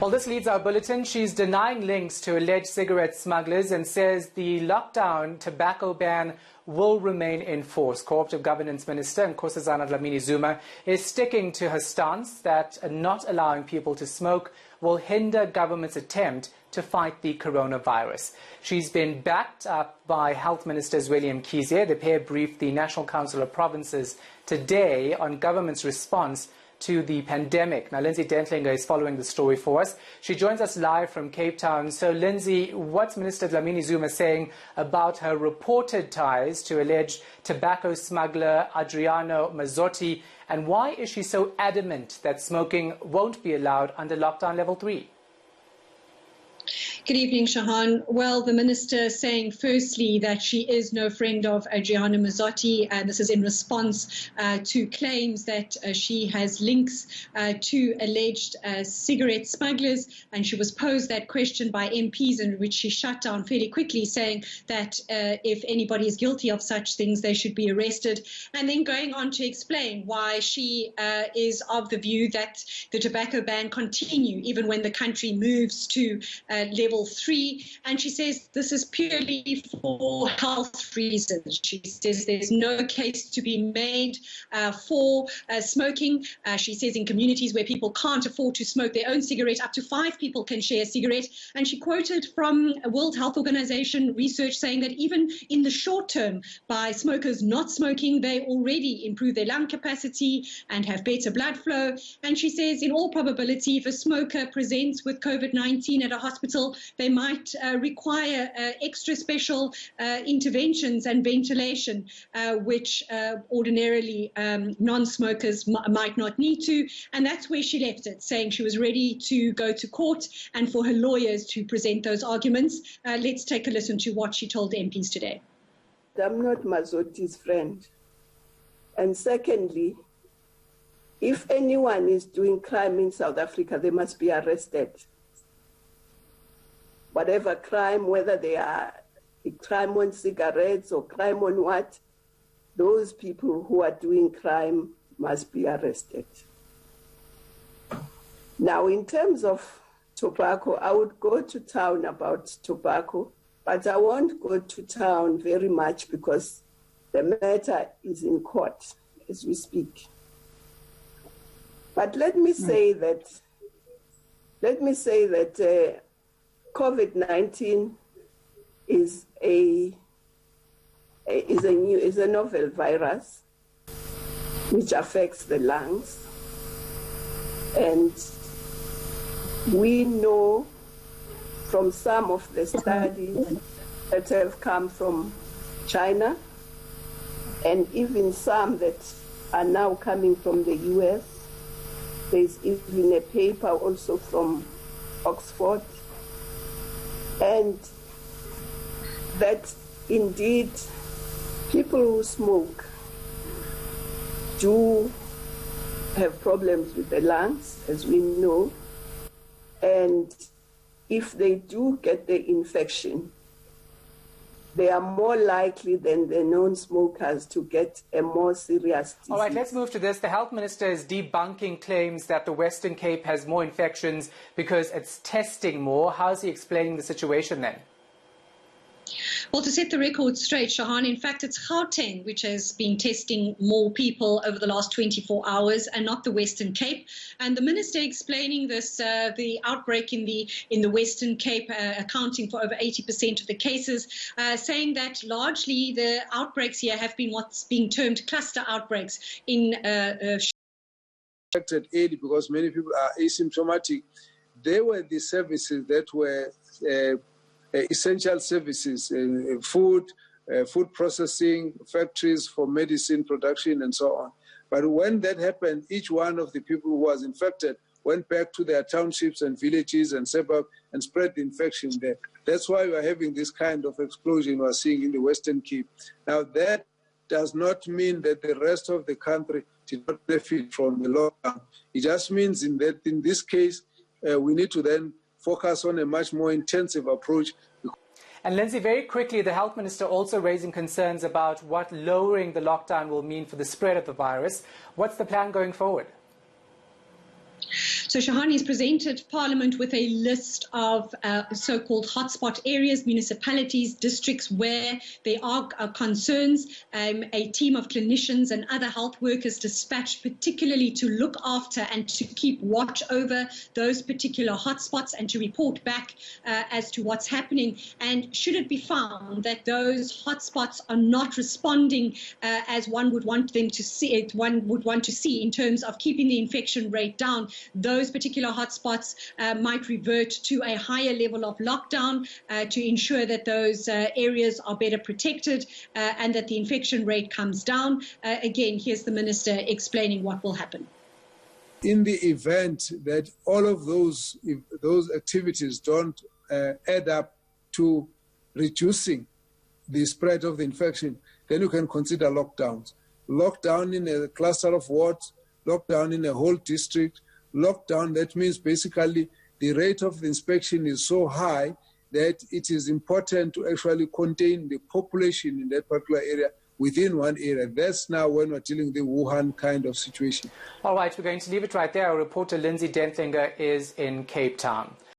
Well, this leads our bulletin. She's denying links to alleged cigarette smugglers and says the lockdown tobacco ban will remain in force. Cooperative Governance Minister Nkosazana Dlamini-Zuma is sticking to her stance that not allowing people to smoke will hinder government's attempt to fight the coronavirus. She's been backed up by Health Ministers William Kize. The pair briefed the National Council of Provinces today on government's response to the pandemic. Now, Lindsay Dentlinger is following the story for us. She joins us live from Cape Town. So, Lindsay, what's Minister Dlamini-Zuma saying about her reported ties to alleged tobacco smuggler Adriano Mazotti, and why is she so adamant that smoking won't be allowed under lockdown level 3? Good evening, Shahan. Well, the minister saying firstly that she is no friend of Adriano Mazotti, and this is in response to claims that she has links to alleged cigarette smugglers, and she was posed that question by MPs, in which she shut down fairly quickly, saying that if anybody is guilty of such things, they should be arrested, and then going on to explain why she is of the view that the tobacco ban continue even when the country moves to level 3, and she says this is purely for health reasons. She says there's no case to be made for smoking. She says in communities where people can't afford to smoke their own cigarette, up to 5 people can share a cigarette. And she quoted from a World Health Organization research saying that even in the short term, by smokers not smoking, they already improve their lung capacity and have better blood flow. And she says in all probability, if a smoker presents with COVID-19 at a hospital, they might require extra special interventions and ventilation, which ordinarily non-smokers might not need to. And that's where she left it, saying she was ready to go to court and for her lawyers to present those arguments. Let's take a listen to what she told the MPs today. I'm not Mazotti's friend. And secondly, if anyone is doing crime in South Africa, they must be arrested. Whatever crime, whether they are a crime on cigarettes or crime on what, those people who are doing crime must be arrested. Now, in terms of tobacco, I would go to town about tobacco, but I won't go to town very much because the matter is in court as we speak. But let me say that COVID-19 is a novel virus which affects the lungs, and we know from some of the studies that have come from China and even some that are now coming from the US. There's even a paper also from Oxford, and that indeed people who smoke do have problems with the lungs, as we know, and if they do get the infection, they are more likely than the non-smokers to get a more serious disease. All right, let's move to this. The health minister is debunking claims that the Western Cape has more infections because it's testing more. How's he explaining the situation then? Well, to set the record straight, Shahan, in fact, it's Gauteng which has been testing more people over the last 24 hours and not the Western Cape. And the minister explaining this, the outbreak in the Western Cape accounting for over 80% of the cases, saying that largely the outbreaks here have been what's being termed cluster outbreaks in affected early because many people are asymptomatic. They were the services that were essential services, food processing, factories for medicine production, and so on. But when that happened, each one of the people who was infected went back to their townships and villages and suburbs and spread the infection there. That's why we are having this kind of explosion we are seeing in the Western Cape. Now, that does not mean that the rest of the country did not benefit from the lockdown. It just means that in this case, we need to then focus on a much more intensive approach. And Lindsay, very quickly, the health minister also raising concerns about what lowering the lockdown will mean for the spread of the virus. What's the plan going forward? So Shahani has presented Parliament with a list of so-called hotspot areas, municipalities, districts where there are concerns. A team of clinicians and other health workers dispatched particularly to look after and to keep watch over those particular hotspots and to report back as to what's happening. And should it be found that those hotspots are not responding as one would want them to see it, one would want to see in terms of keeping the infection rate down, those particular hotspots might revert to a higher level of lockdown to ensure that those areas are better protected and that the infection rate comes down. Again, here's the Minister explaining what will happen. In the event that all of those activities don't add up to reducing the spread of the infection, then you can consider lockdowns. Lockdown in a cluster of wards, lockdown in a whole district. Lockdown, that means basically the rate of the inspection is so high that it is important to actually contain the population in that particular area within one area. That's now when we're dealing with the Wuhan kind of situation. All right, we're going to leave it right there. Our reporter Lindsay Dentlinger is in Cape Town.